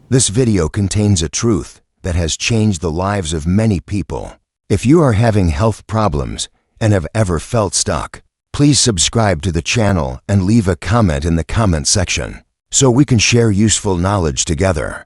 This video contains a truth that has changed the lives of many people. If you are having health problems and have ever felt stuck, please subscribe to the channel and leave a comment in the comment section so we can share useful knowledge together.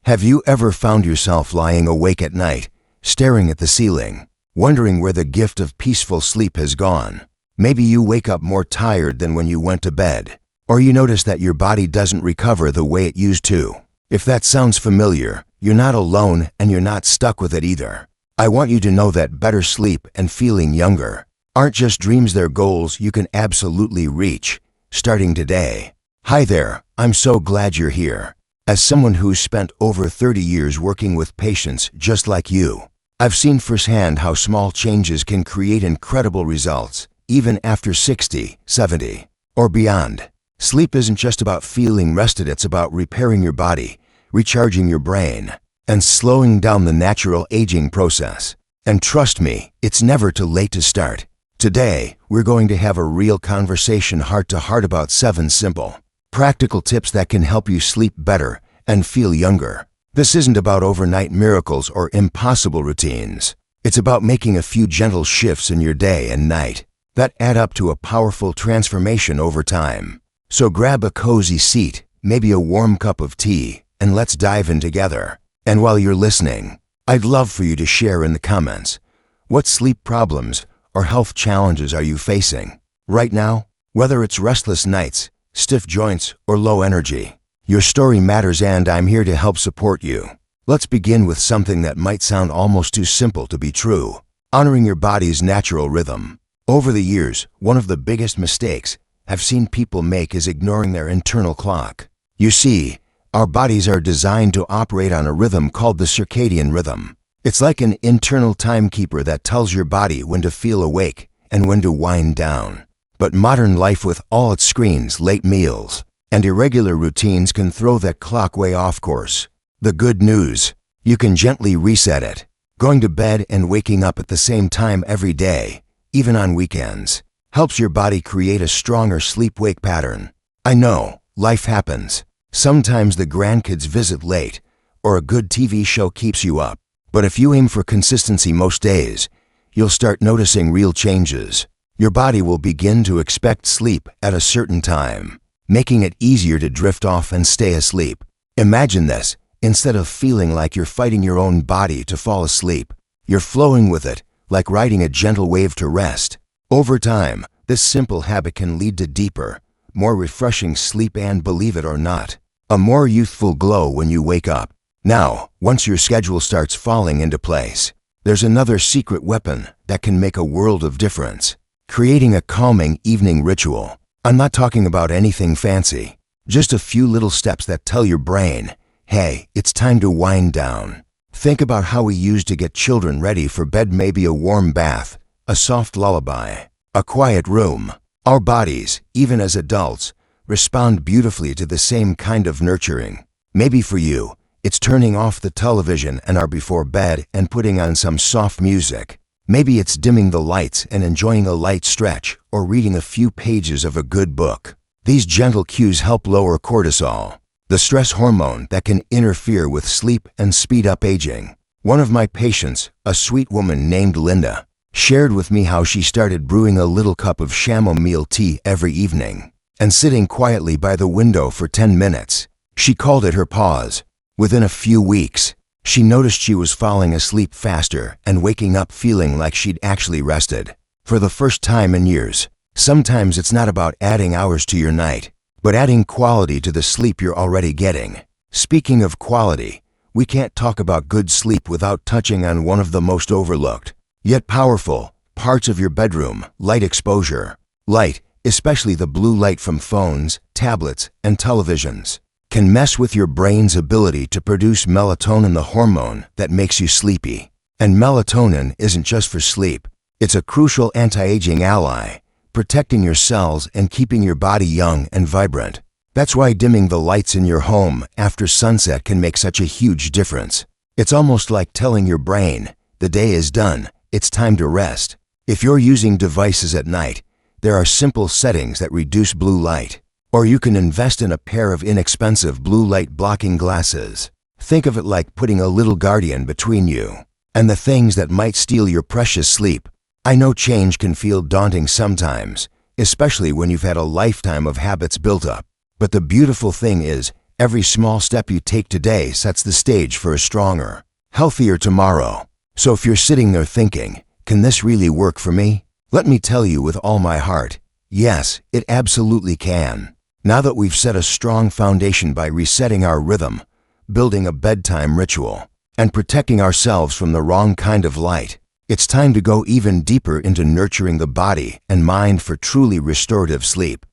Have you ever found yourself lying awake at night, staring at the ceiling, wondering where the gift of peaceful sleep has gone? Maybe you wake up more tired than when you went to bed, or you notice that your body doesn't recover the way it used to. If that sounds familiar, you're not alone and you're not stuck with it either. I want you to know that better sleep and feeling younger aren't just dreams, they're goals you can absolutely reach, starting today. Hi there, I'm so glad you're here. As someone who's spent over 30 years working with patients just like you, I've seen firsthand how small changes can create incredible results, even after 60, 70, or beyond. Sleep isn't just about feeling rested, it's about repairing your body, recharging your brain, and slowing down the natural aging process. And trust me, it's never too late to start. Today, we're going to have a real conversation heart to heart about 7 simple, practical tips that can help you sleep better and feel younger. This isn't about overnight miracles or impossible routines. It's about making a few gentle shifts in your day and night that add up to a powerful transformation over time. So grab a cozy seat, maybe a warm cup of tea, and let's dive in together. And while you're listening, I'd love for you to share in the comments, what sleep problems or health challenges are you facing right now? Whether it's restless nights, stiff joints, or low energy, your story matters and I'm here to help support you. Let's begin with something that might sound almost too simple to be true: honoring your body's natural rhythm. Over the years, one of the biggest mistakes I've seen people make is ignoring their internal clock. You see, our bodies are designed to operate on a rhythm called the circadian rhythm. It's like an internal timekeeper that tells your body when to feel awake and when to wind down. But modern life with all its screens, late meals, and irregular routines can throw that clock way off course. The good news: you can gently reset it. Going to bed and waking up at the same time every day, even on weekends, helps your body create a stronger sleep-wake pattern. I know, life happens. Sometimes the grandkids visit late, or a good TV show keeps you up. But if you aim for consistency most days, you'll start noticing real changes. Your body will begin to expect sleep at a certain time, making it easier to drift off and stay asleep. Imagine this: instead of feeling like you're fighting your own body to fall asleep, you're flowing with it, like riding a gentle wave to rest. Over time, this simple habit can lead to deeper, more refreshing sleep and, believe it or not, a more youthful glow when you wake up. Now, once your schedule starts falling into place, there's another secret weapon that can make a world of difference: creating a calming evening ritual. I'm not talking about anything fancy, just a few little steps that tell your brain, hey, it's time to wind down. Think about how we used to get children ready for bed: maybe a warm bath, a soft lullaby, a quiet room. Our bodies, even as adults, respond beautifully to the same kind of nurturing. Maybe for you, it's turning off the television an hour before bed and putting on some soft music. Maybe it's dimming the lights and enjoying a light stretch or reading a few pages of a good book. These gentle cues help lower cortisol, the stress hormone that can interfere with sleep and speed up aging. One of my patients, a sweet woman named Linda, shared with me how she started brewing a little cup of chamomile tea every evening and sitting quietly by the window for 10 minutes. She called it her pause. Within a few weeks, she noticed she was falling asleep faster and waking up feeling like she'd actually rested for the first time in years. Sometimes it's not about adding hours to your night, but adding quality to the sleep you're already getting. Speaking of quality, we can't talk about good sleep without touching on one of the most overlooked, yet powerful, parts of your bedroom: light exposure. Light, especially the blue light from phones, tablets, and televisions, can mess with your brain's ability to produce melatonin, the hormone that makes you sleepy. And melatonin isn't just for sleep. It's a crucial anti-aging ally, protecting your cells and keeping your body young and vibrant. That's why dimming the lights in your home after sunset can make such a huge difference. It's almost like telling your brain, the day is done, it's time to rest. If you're using devices at night, there are simple settings that reduce blue light. Or you can invest in a pair of inexpensive blue light blocking glasses. Think of it like putting a little guardian between you and the things that might steal your precious sleep. I know change can feel daunting sometimes, especially when you've had a lifetime of habits built up. But the beautiful thing is, every small step you take today sets the stage for a stronger, healthier tomorrow. So if you're sitting there thinking, can this really work for me? Let me tell you with all my heart, yes, it absolutely can. Now that we've set a strong foundation by resetting our rhythm, building a bedtime ritual, and protecting ourselves from the wrong kind of light, it's time to go even deeper into nurturing the body and mind for truly restorative sleep.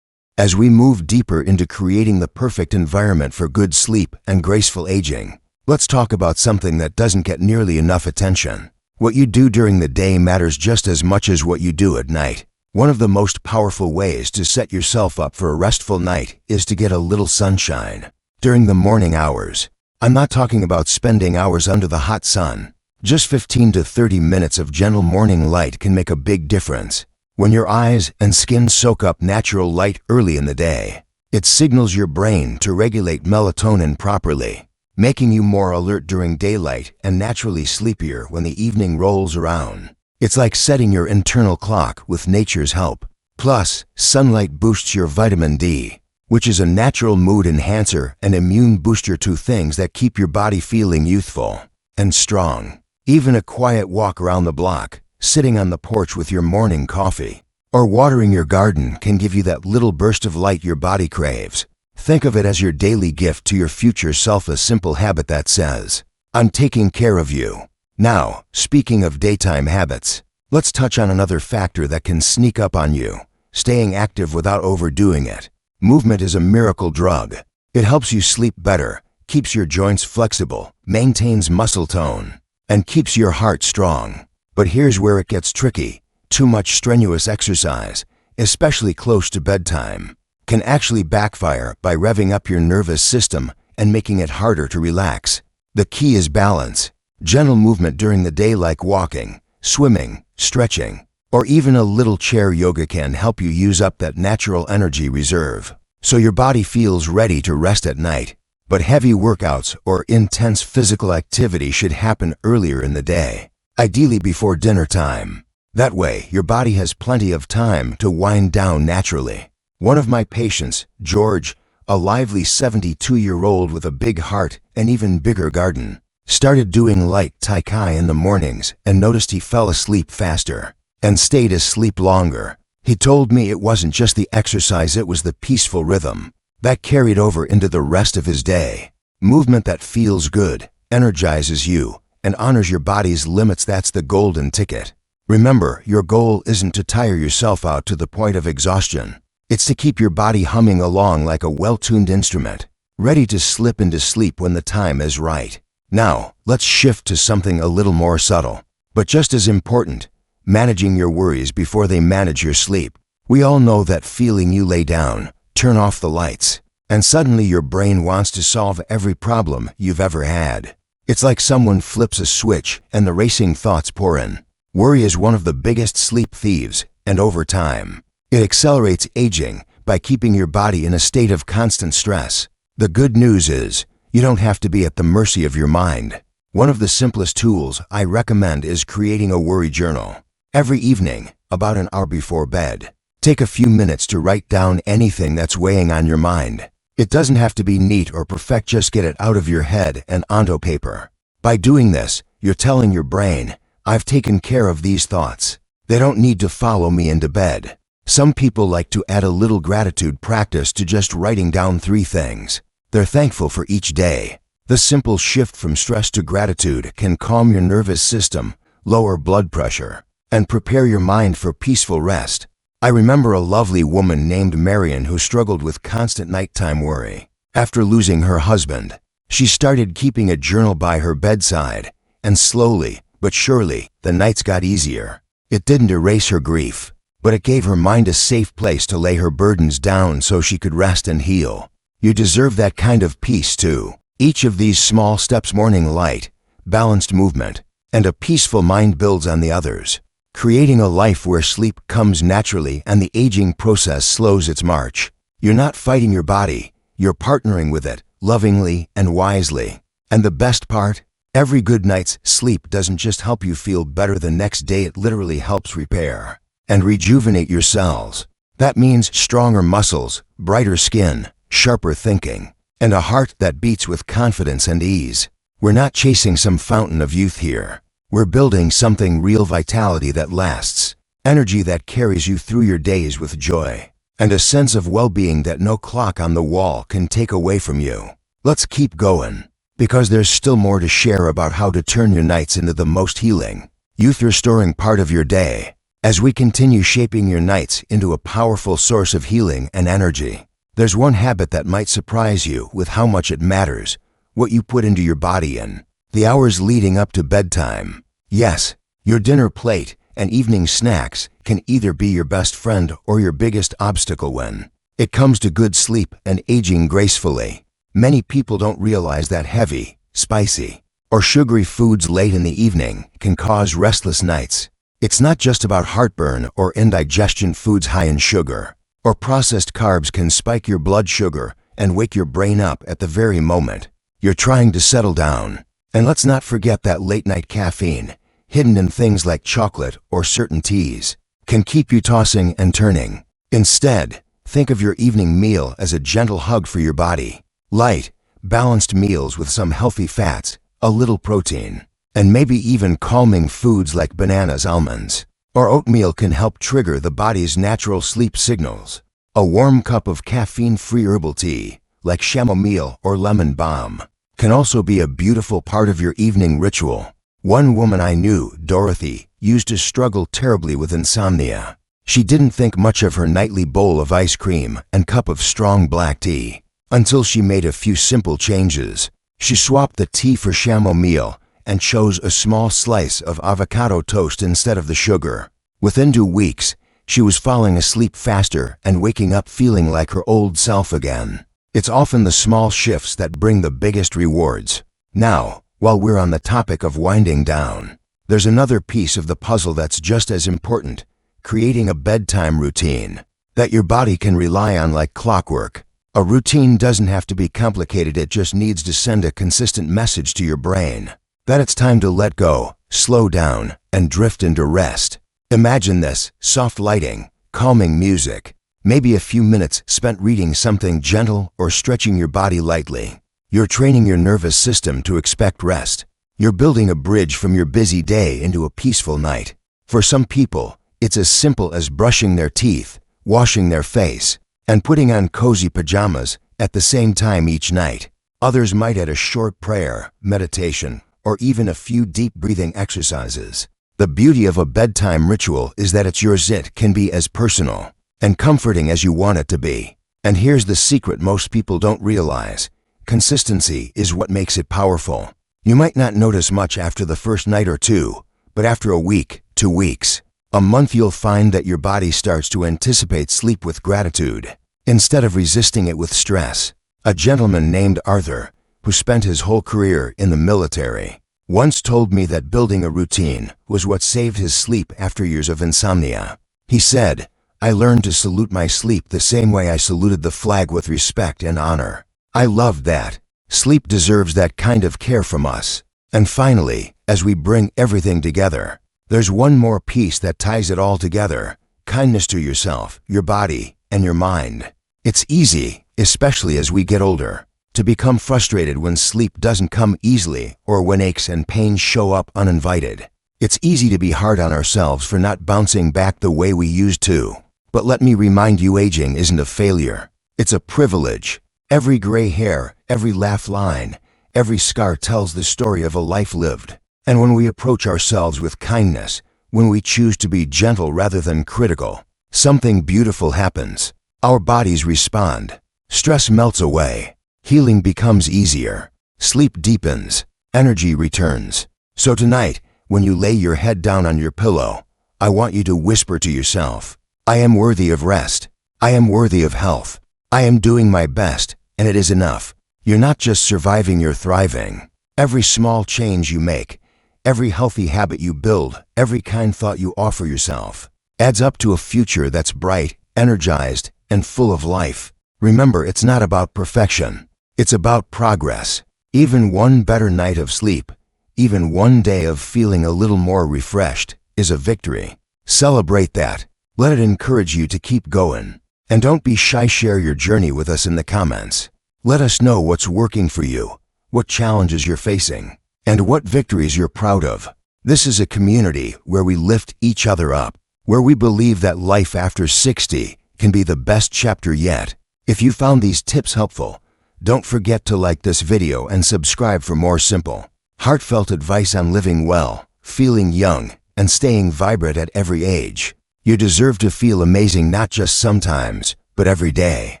As we move deeper into creating the perfect environment for good sleep and graceful aging, let's talk about something that doesn't get nearly enough attention. What you do during the day matters just as much as what you do at night. One of the most powerful ways to set yourself up for a restful night is to get a little sunshine. During the morning hours, I'm not talking about spending hours under the hot sun. Just 15 to 30 minutes of gentle morning light can make a big difference. When your eyes and skin soak up natural light early in the day, it signals your brain to regulate melatonin properly, making you more alert during daylight and naturally sleepier when the evening rolls around. It's like setting your internal clock with nature's help. Plus, sunlight boosts your vitamin D, which is a natural mood enhancer and immune booster, two things that keep your body feeling youthful and strong. Even a quiet walk around the block, sitting on the porch with your morning coffee, or watering your garden can give you that little burst of light your body craves. Think of it as your daily gift to your future self, a simple habit that says, I'm taking care of you. Now, speaking of daytime habits, let's touch on another factor that can sneak up on you: staying active without overdoing it. Movement is a miracle drug. It helps you sleep better, keeps your joints flexible, maintains muscle tone, and keeps your heart strong. But here's where it gets tricky. Too much strenuous exercise, especially close to bedtime, can actually backfire by revving up your nervous system and making it harder to relax. The key is balance. Gentle movement during the day like walking, swimming, stretching, or even a little chair yoga can help you use up that natural energy reserve, so your body feels ready to rest at night. But heavy workouts or intense physical activity should happen earlier in the day, ideally before dinner time. That way, your body has plenty of time to wind down naturally. One of my patients, George, a lively 72-year-old with a big heart and even bigger garden, started doing light tai chi in the mornings and noticed he fell asleep faster and stayed asleep longer. He told me it wasn't just the exercise, it was the peaceful rhythm that carried over into the rest of his day. Movement that feels good, energizes you, and honors your body's limits, that's the golden ticket. Remember, your goal isn't to tire yourself out to the point of exhaustion. It's to keep your body humming along like a well-tuned instrument, ready to slip into sleep when the time is right. Now, let's shift to something a little more subtle, but just as important: managing your worries before they manage your sleep. We all know that feeling you lay down, turn off the lights, and suddenly your brain wants to solve every problem you've ever had. It's like someone flips a switch and the racing thoughts pour in. Worry is one of the biggest sleep thieves, and over time, it accelerates aging by keeping your body in a state of constant stress. The good news is, you don't have to be at the mercy of your mind. One of the simplest tools I recommend is creating a worry journal. Every evening, about an hour before bed, take a few minutes to write down anything that's weighing on your mind. It doesn't have to be neat or perfect, just get it out of your head and onto paper. By doing this, you're telling your brain, I've taken care of these thoughts. They don't need to follow me into bed. Some people like to add a little gratitude practice to just writing down 3 things they're thankful for each day. The simple shift from stress to gratitude can calm your nervous system, lower blood pressure, and prepare your mind for peaceful rest. I remember a lovely woman named Marion who struggled with constant nighttime worry. After losing her husband, she started keeping a journal by her bedside, and slowly but surely, the nights got easier. It didn't erase her grief, but it gave her mind a safe place to lay her burdens down so she could rest and heal. You deserve that kind of peace too. Each of these small steps, morning light, balanced movement, and a peaceful mind, builds on the others, creating a life where sleep comes naturally and the aging process slows its march. You're not fighting your body, you're partnering with it, lovingly and wisely. And the best part? Every good night's sleep doesn't just help you feel better the next day, it literally helps repair and rejuvenate your cells. That means stronger muscles, brighter skin, sharper thinking, and a heart that beats with confidence and ease. We're not chasing some fountain of youth here. We're building something real: vitality that lasts, energy that carries you through your days with joy, and a sense of well-being that no clock on the wall can take away from you. Let's keep going, because there's still more to share about how to turn your nights into the most healing, youth-restoring part of your day, as we continue shaping your nights into a powerful source of healing and energy. There's one habit that might surprise you with how much it matters: what you put into your body in the hours leading up to bedtime. Yes, your dinner plate and evening snacks can either be your best friend or your biggest obstacle when it comes to good sleep and aging gracefully. Many people don't realize that heavy, spicy, or sugary foods late in the evening can cause restless nights. It's not just about heartburn or indigestion. Foods high in sugar or processed carbs can spike your blood sugar and wake your brain up at the very moment you're trying to settle down. And let's not forget that late-night caffeine, hidden in things like chocolate or certain teas, can keep you tossing and turning. Instead, think of your evening meal as a gentle hug for your body. Light, balanced meals with some healthy fats, a little protein, and maybe even calming foods like bananas, almonds, or oatmeal can help trigger the body's natural sleep signals. A warm cup of caffeine-free herbal tea, like chamomile or lemon balm, can also be a beautiful part of your evening ritual. One woman I knew, Dorothy, used to struggle terribly with insomnia. She didn't think much of her nightly bowl of ice cream and cup of strong black tea until she made a few simple changes. She swapped the tea for chamomile and chose a small slice of avocado toast instead of the sugar. Within 2 weeks, she was falling asleep faster and waking up feeling like her old self again. It's often the small shifts that bring the biggest rewards. Now, while we're on the topic of winding down, there's another piece of the puzzle that's just as important: creating a bedtime routine that your body can rely on like clockwork. A routine doesn't have to be complicated, it just needs to send a consistent message to your brain that it's time to let go, slow down, and drift into rest. Imagine this: soft lighting, calming music, maybe a few minutes spent reading something gentle or stretching your body lightly. You're training your nervous system to expect rest. You're building a bridge from your busy day into a peaceful night. For some people, it's as simple as brushing their teeth, washing their face, and putting on cozy pajamas at the same time each night. Others might add a short prayer, meditation, or even a few deep breathing exercises. The beauty of a bedtime ritual is that it's yours. It can be as personal and comforting as you want it to be. And here's the secret most people don't realize: consistency is what makes it powerful. You might not notice much after the first night or two, but after a week, 2 weeks, a month, you'll find that your body starts to anticipate sleep with gratitude instead of resisting it with stress. A gentleman named Arthur, who spent his whole career in the military, once told me that building a routine was what saved his sleep after years of insomnia. He said, "I learned to salute my sleep the same way I saluted the flag, with respect and honor." I loved that. Sleep deserves that kind of care from us. And finally, as we bring everything together, there's one more piece that ties it all together: kindness to yourself, your body, and your mind. It's easy, especially as we get older, to become frustrated when sleep doesn't come easily or when aches and pains show up uninvited. It's easy to be hard on ourselves for not bouncing back the way we used to. But let me remind you, aging isn't a failure. It's a privilege. Every gray hair, every laugh line, every scar tells the story of a life lived. And when we approach ourselves with kindness, when we choose to be gentle rather than critical, something beautiful happens. Our bodies respond. Stress melts away. Healing becomes easier. Sleep deepens. Energy returns. So tonight, when you lay your head down on your pillow, I want you to whisper to yourself, "I am worthy of rest. I am worthy of health. I am doing my best, and it is enough." You're not just surviving, you're thriving. Every small change you make, every healthy habit you build, every kind thought you offer yourself, adds up to a future that's bright, energized, and full of life. Remember, it's not about perfection. It's about progress. Even one better night of sleep, even one day of feeling a little more refreshed, is a victory. Celebrate that. Let it encourage you to keep going. And don't be shy, share your journey with us in the comments. Let us know what's working for you, what challenges you're facing, and what victories you're proud of. This is a community where we lift each other up, where we believe that life after 60 can be the best chapter yet. If you found these tips helpful, don't forget to like this video and subscribe for more simple, heartfelt advice on living well, feeling young, and staying vibrant at every age. You deserve to feel amazing, not just sometimes, but every day.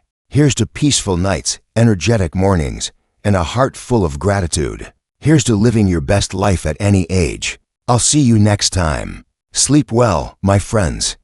Here's to peaceful nights, energetic mornings, and a heart full of gratitude. Here's to living your best life at any age. I'll see you next time. Sleep well, my friends.